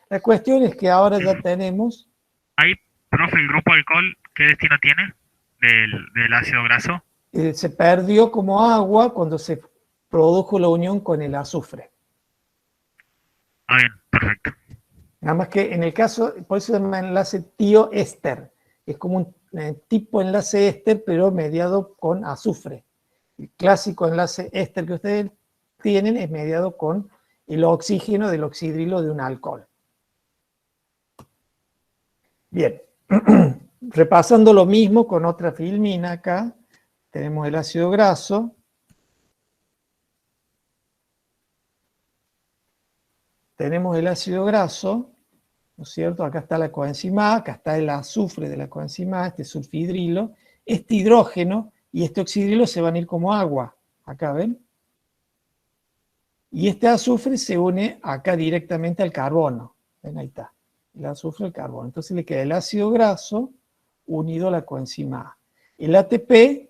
La cuestión es que ahora ya tenemos... Ahí, profe, el grupo alcohol, ¿qué destino tiene del ácido graso? se perdió como agua cuando se produjo la unión con el azufre. Ah, bien, perfecto. Nada más que en el caso, por eso se llama enlace tioéster. Es como un tipo enlace éster, pero mediado con azufre. El clásico enlace éster que ustedes tienen es mediado con el oxígeno del oxidrilo de un alcohol. Bien, repasando lo mismo con otra filmina acá, tenemos el ácido graso. Tenemos el ácido graso, ¿no es cierto? Acá está la coenzima A, acá está el azufre de la coenzima A, este sulfidrilo, este hidrógeno y este oxidrilo se van a ir como agua, acá ven. Y este azufre se une acá directamente al carbono, ven ahí está, el azufre al carbono. Entonces le queda el ácido graso unido a la coenzima A. El ATP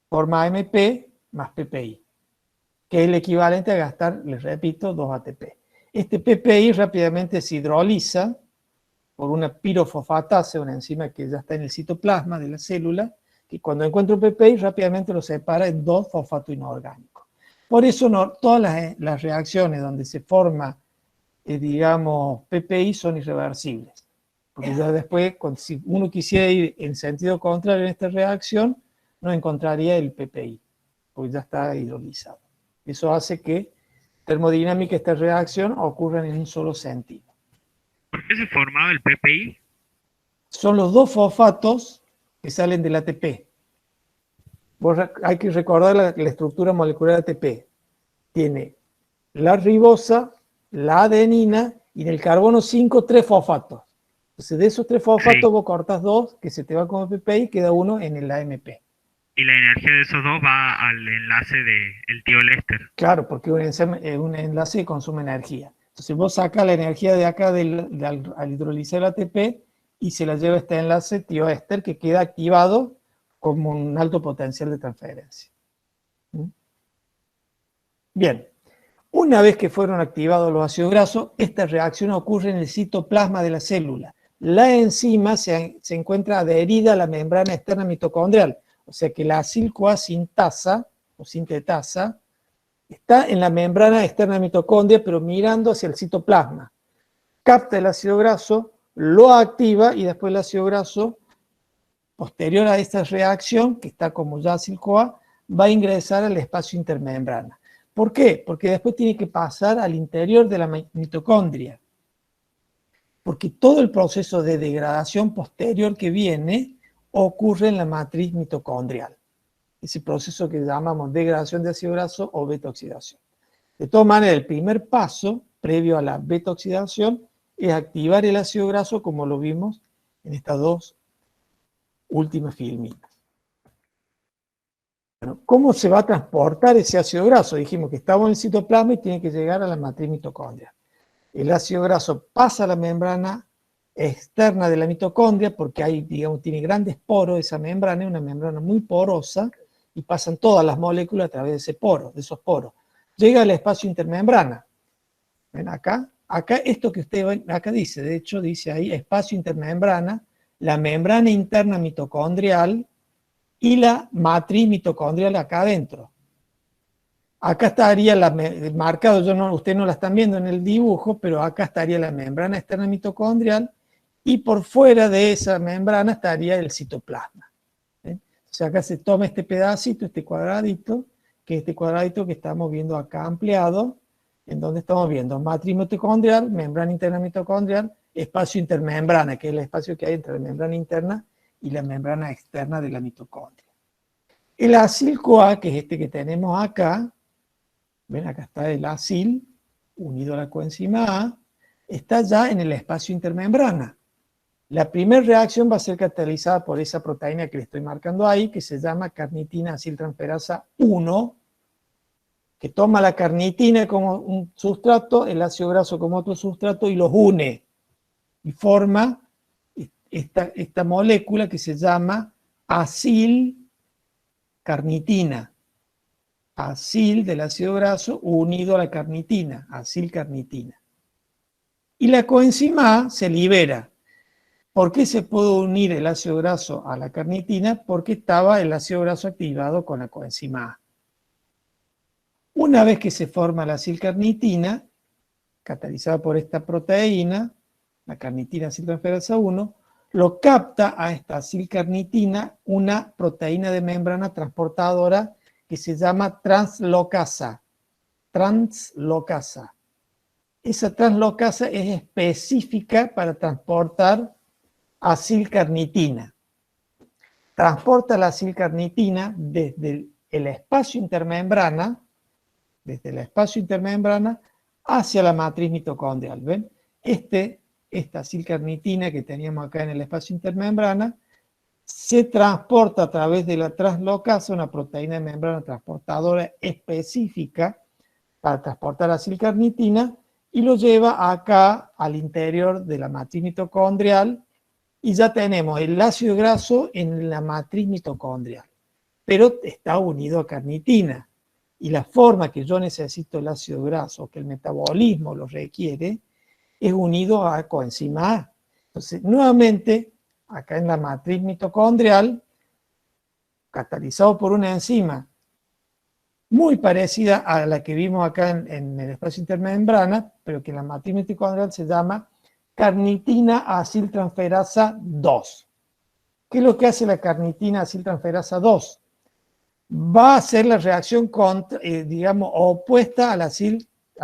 forma AMP más PPI, que es el equivalente a gastar, les repito, 2 ATP. Este PPI rápidamente se hidroliza por una pirofosfatasa, una enzima que ya está en el citoplasma de la célula, que cuando encuentra un PPI rápidamente lo separa en 2 fosfato inorgánicos. Por eso todas las reacciones donde se forma, digamos, PPI son irreversibles. Porque ya después, si uno quisiera ir en sentido contrario en esta reacción, no encontraría el PPI, porque ya está hidrolizado. Eso hace que termodinámica esta reacción ocurra en un solo sentido. ¿Por qué se formaba el PPI? Son los 2 fosfatos que salen del ATP. Hay que recordar la estructura molecular de ATP. Tiene la ribosa, la adenina y en el carbono 5, 3 fosfatos. Entonces de esos 3 fosfatos Sí. vos cortas 2 que se te va como PPI y queda uno en el AMP. Y la energía de esos dos va al enlace del tío Lester. Claro, porque un enlace consume energía. Entonces vos sacas la energía de acá al hidrolizar el ATP y se la lleva a este enlace tioéster que queda activado como un alto potencial de transferencia. Bien, una vez que fueron activados los ácidos grasos, esta reacción ocurre en el citoplasma de la célula. La enzima se encuentra adherida a la membrana externa mitocondrial, o sea que la acil-CoA sintasa o sintetasa está en la membrana externa de mitocondria, pero mirando hacia el citoplasma. Capta el ácido graso, lo activa y después el ácido graso, posterior a esta reacción, que está como ya acil-CoA, va a ingresar al espacio intermembrana. ¿Por qué? Porque después tiene que pasar al interior de la mitocondria. Porque todo el proceso de degradación posterior que viene ocurre en la matriz mitocondrial. Ese proceso que llamamos degradación de ácido graso o beta-oxidación. De todas maneras, el primer paso, previo a la beta-oxidación, es activar el ácido graso como lo vimos en estas dos últimas filminas. Bueno, ¿cómo se va a transportar ese ácido graso? Dijimos que estaba en el citoplasma y tiene que llegar a la matriz mitocondrial. El ácido graso pasa a la membrana externa de la mitocondria porque ahí, digamos, tiene grandes poros esa membrana, es una membrana muy porosa y pasan todas las moléculas a través de ese poro, de esos poros. Llega al espacio intermembrana. ¿Ven acá? Acá esto que usted ven, acá dice, de hecho dice ahí espacio intermembrana, la membrana interna mitocondrial y la matriz mitocondrial acá adentro. Acá estaría marcado, ustedes no la están viendo en el dibujo, pero acá estaría la membrana externa mitocondrial y por fuera de esa membrana estaría el citoplasma. O sea, acá se toma este pedacito, este cuadradito, que es este cuadradito que estamos viendo acá ampliado, en donde estamos viendo matriz mitocondrial, membrana interna mitocondrial, espacio intermembrana, que es el espacio que hay entre la membrana interna y la membrana externa de la mitocondria. El acil-CoA, que es este que tenemos acá, ven, acá está el acil unido a la coenzima A, está ya en el espacio intermembrana. La primera reacción va a ser catalizada por esa proteína que le estoy marcando ahí, que se llama carnitina aciltransferasa 1, que toma la carnitina como un sustrato, el ácido graso como otro sustrato y los une y forma esta molécula que se llama acilcarnitina. Acil del ácido graso unido a la carnitina, acilcarnitina. Y la coenzima A se libera. ¿Por qué se pudo unir el ácido graso a la carnitina? Porque estaba el ácido graso activado con la coenzima A. Una vez que se forma la acilcarnitina, catalizada por esta proteína, la carnitina aciltransferasa 1, lo capta a esta acilcarnitina una proteína de membrana transportadora que se llama translocasa. Translocasa. Esa translocasa es específica para transportar acilcarnitina. Transporta la acilcarnitina desde el espacio intermembrana, hacia la matriz mitocondrial. ¿Ven? Esta acilcarnitina que teníamos acá en el espacio intermembrana se transporta a través de la translocasa, una proteína de membrana transportadora específica para transportar acilcarnitina, y lo lleva acá al interior de la matriz mitocondrial, y ya tenemos el ácido graso en la matriz mitocondrial, pero está unido a carnitina. Y la forma que yo necesito el ácido graso, que el metabolismo lo requiere, es unido a coenzima A. Entonces, nuevamente, acá en la matriz mitocondrial, catalizado por una enzima muy parecida a la que vimos acá en el espacio intermembrana, pero que en la matriz mitocondrial se llama carnitina aciltransferasa 2. ¿Qué es lo que hace la carnitina aciltransferasa 2? Va a hacer la reacción digamos, opuesta a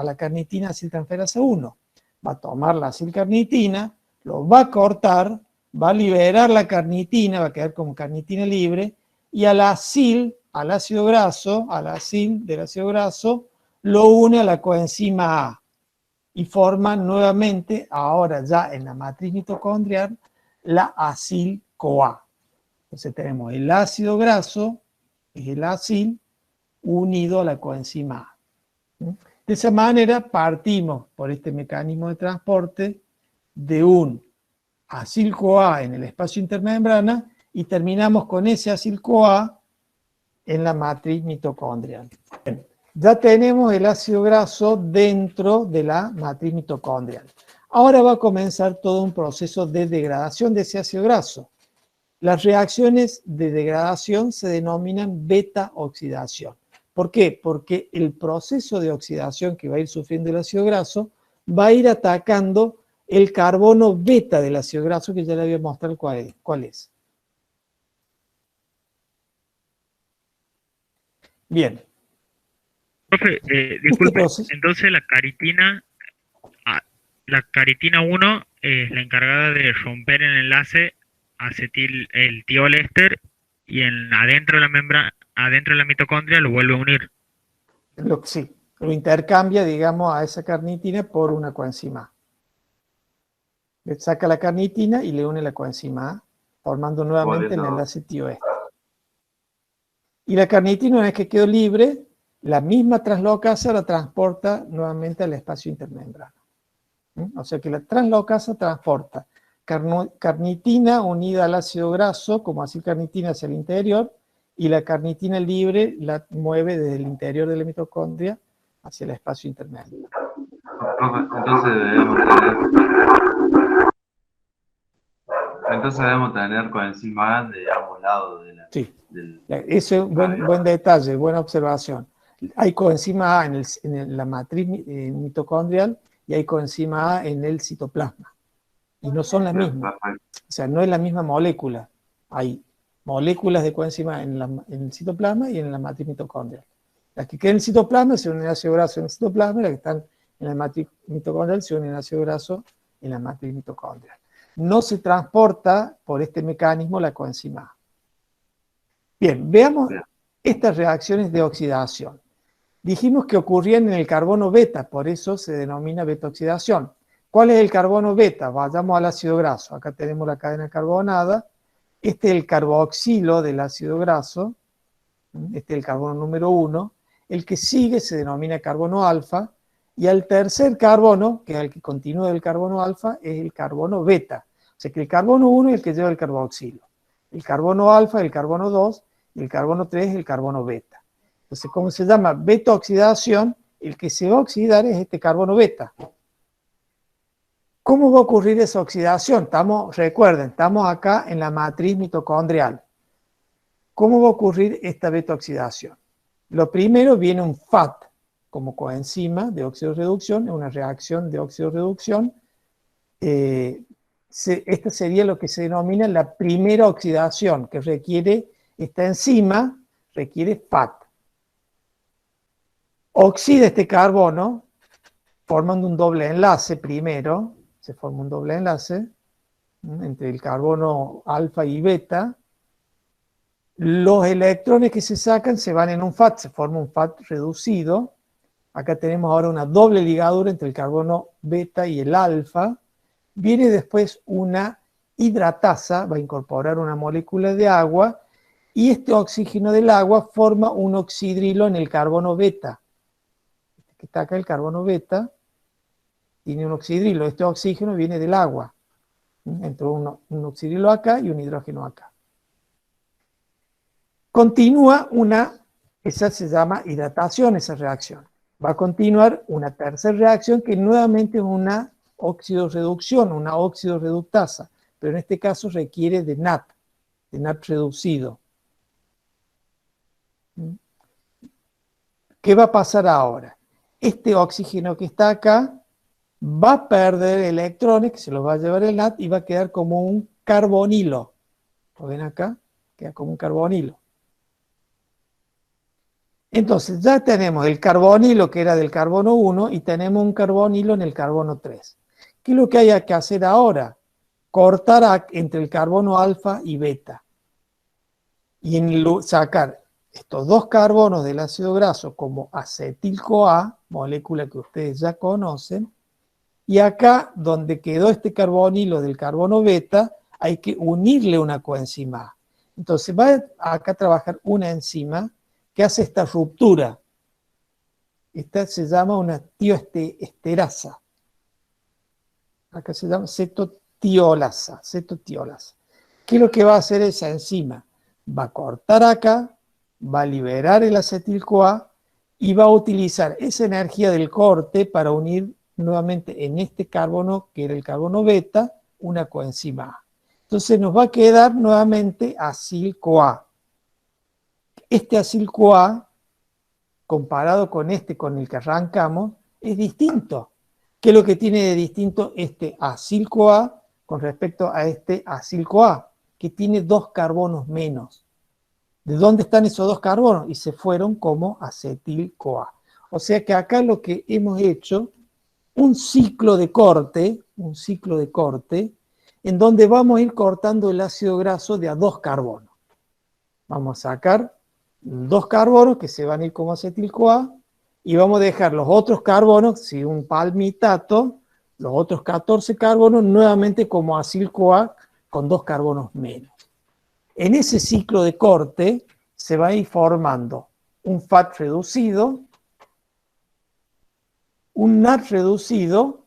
la carnitina aciltransferasa 1. Va a tomar la acilcarnitina, lo va a cortar, va a liberar la carnitina, va a quedar como carnitina libre, y al ácido graso, al acil del ácido graso, lo une a la coenzima A. Y forma nuevamente, ahora ya en la matriz mitocondrial, la acil-CoA. Entonces tenemos el ácido graso, es el acil, unido a la coenzima A. De esa manera partimos por este mecanismo de transporte de un acil-CoA en el espacio intermembrana y terminamos con ese acil-CoA en la matriz mitocondrial. Bien, ya tenemos el ácido graso dentro de la matriz mitocondrial. Ahora va a comenzar todo un proceso de degradación de ese ácido graso. Las reacciones de degradación se denominan beta-oxidación. ¿Por qué? Porque el proceso de oxidación que va a ir sufriendo el ácido graso va a ir atacando el carbono beta del ácido graso, que ya le había mostrado cuál es. Bien. Profe, disculpe, entonces la caritina 1 es la encargada de romper el enlace el tiol éster, y adentro de la membrana, adentro de la mitocondria lo vuelve a unir. Sí, lo intercambia, digamos, a esa carnitina por una coenzima A. Le saca la carnitina y le une la coenzima A, formando nuevamente el enlace tioéster. Y la carnitina, una vez que quedó libre, la misma translocasa la transporta nuevamente al espacio intermembrana. O sea que la translocasa transporta carnitina unida al ácido graso, como acilcarnitina hacia el interior, y la carnitina libre la mueve desde el interior de la mitocondria hacia el espacio intermedio. Entonces debemos tener coenzima A de ambos lados de la... Sí, ese es buen detalle, buena observación. Hay coenzima A en la matriz mitocondrial y hay coenzima A en el citoplasma. Y no son las mismas. O sea, no es la misma molécula. Hay moléculas de coenzima en el citoplasma y en la matriz mitocondrial. Las que quedan en el citoplasma se unen al ácido graso en el citoplasma, y las que están en la matriz mitocondrial se unen al ácido graso en la matriz mitocondrial. No se transporta por este mecanismo la coenzima A. Bien, veamos estas reacciones de oxidación. Dijimos que ocurrían en el carbono beta, por eso se denomina beta-oxidación. ¿Cuál es el carbono beta? Vayamos al ácido graso. Acá tenemos la cadena carbonada. Este es el carboxilo del ácido graso. Este es el carbono número 1. El que sigue se denomina carbono alfa. Y al tercer carbono, que es el que continúa del carbono alfa, es el carbono beta. O sea que el carbono 1 es el que lleva el carboxilo. El carbono alfa es el carbono 2 y el carbono 3 es el carbono beta. Entonces, ¿cómo se llama? Beta-oxidación. El que se va a oxidar es este carbono beta. ¿Cómo va a ocurrir esa oxidación? Recuerden, estamos acá en la matriz mitocondrial. ¿Cómo va a ocurrir esta beta-oxidación? Lo primero, viene un FAT como coenzima de óxido-reducción, es una reacción de óxido-reducción. Esta sería lo que se denomina la primera oxidación, que requiere, esta enzima requiere FAT. Oxida este carbono, formando un doble enlace primero, se forma un doble enlace entre el carbono alfa y beta. Los electrones que se sacan se van en un FAT, se forma un FAT reducido. Acá tenemos ahora una doble ligadura entre el carbono beta y el alfa. Viene después una hidratasa, va a incorporar una molécula de agua, y este oxígeno del agua forma un oxidrilo en el carbono beta. Que está acá el carbono beta, tiene un oxidrilo, este oxígeno viene del agua. Entró un oxidrilo acá y un hidrógeno acá. Continúa esa se llama hidratación, esa reacción. Va a continuar una tercera reacción que nuevamente es una oxidorreducción, una oxidorreductasa, pero en este caso requiere de NAT reducido. ¿Qué va a pasar ahora? Este oxígeno que está acá va a perder electrones, que se los va a llevar el NAT, y va a quedar como un carbonilo. ¿Lo ven acá? Queda como un carbonilo. Entonces ya tenemos el carbonilo que era del carbono 1 y tenemos un carbonilo en el carbono 3. ¿Qué es lo que hay que hacer ahora? Cortar entre el carbono alfa y beta. Y sacar estos dos carbonos del ácido graso como acetil-CoA, molécula que ustedes ya conocen, y acá donde quedó este carbonilo del carbono beta, hay que unirle una coenzima A. Entonces va acá a trabajar una enzima que hace esta ruptura. Esta se llama una tioesterasa. Acá se llama cetotiolasa. ¿Qué es lo que va a hacer esa enzima? Va a cortar acá, va a liberar el acetil-CoA y va a utilizar esa energía del corte para unir nuevamente en este carbono, que era el carbono beta, una coenzima A. Entonces nos va a quedar nuevamente acil-CoA. Este acil-CoA, comparado con con el que arrancamos, es distinto. ¿Qué es lo que tiene de distinto este acil-CoA con respecto a este acil-CoA? Que tiene 2 carbonos menos. ¿De dónde están esos 2 carbonos? Y se fueron como acetil-CoA. O sea que acá lo que hemos hecho, un ciclo de corte, en donde vamos a ir cortando el ácido graso de a 2 carbonos. Vamos a sacar 2 carbonos que se van a ir como acetil-CoA y vamos a dejar los otros carbonos, si un palmitato, los otros 14 carbonos nuevamente como acil-CoA con 2 carbonos menos. En ese ciclo de corte se va a ir formando un FAT reducido, un NAT reducido,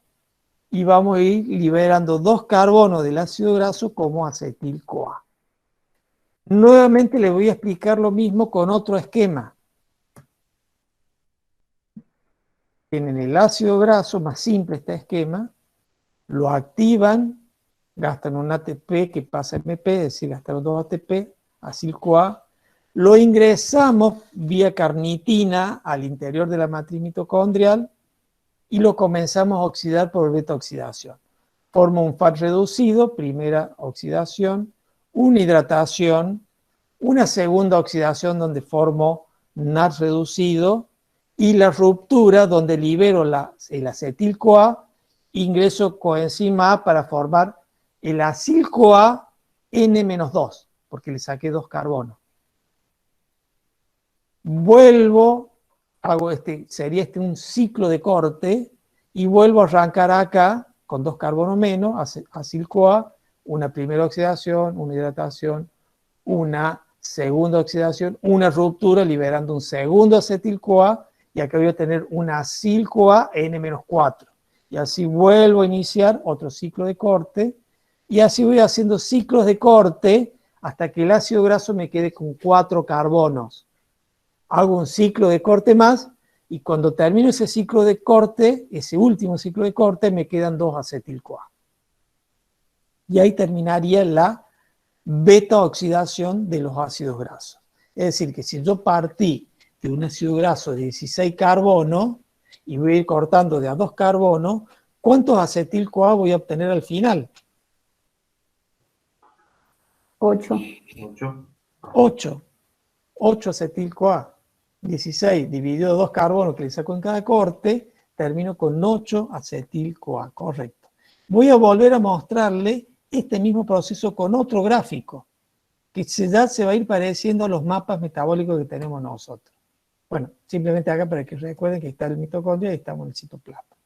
y vamos a ir liberando 2 carbonos del ácido graso como acetil-CoA. Nuevamente les voy a explicar lo mismo con otro esquema. Tienen el ácido graso, más simple este esquema, lo activan, gastan un ATP que pasa a MP, es decir, gastaron 2 ATP, acil-CoA, lo ingresamos vía carnitina al interior de la matriz mitocondrial y lo comenzamos a oxidar por beta-oxidación. Forma un FAT reducido, primera oxidación, una hidratación, una segunda oxidación donde formo NAT reducido y la ruptura donde libero el acetil-CoA, ingreso coenzima A para formar el acil-CoA N-2, porque le saqué 2 carbonos. Vuelvo, sería un ciclo de corte y vuelvo a arrancar acá con 2 carbonos menos, acil-CoA, una primera oxidación, una hidratación, una segunda oxidación, una ruptura liberando un segundo acetil-CoA y acá voy a tener un acil-CoA N-4. Y así vuelvo a iniciar otro ciclo de corte y así voy haciendo ciclos de corte hasta que el ácido graso me quede con 4 carbonos. Hago un ciclo de corte más Y cuando termino ese ciclo de corte, ese último ciclo de corte, me quedan 2-acetil-CoA. Y ahí terminaría la beta-oxidación de los ácidos grasos. Es decir, que si yo partí de un ácido graso de 16 carbonos y voy a ir cortando de a 2 carbonos, ¿cuántos acetil-CoA voy a obtener al final? 8. 8. 8 acetil-CoA. 16 dividido 2 carbonos que le saco en cada corte, termino con 8 acetil-CoA, correcto. Voy a volver a mostrarle este mismo proceso con otro gráfico, que ya se va a ir pareciendo a los mapas metabólicos que tenemos nosotros. Bueno, simplemente acá para que recuerden que está el mitocondrio y estamos en el citoplasma.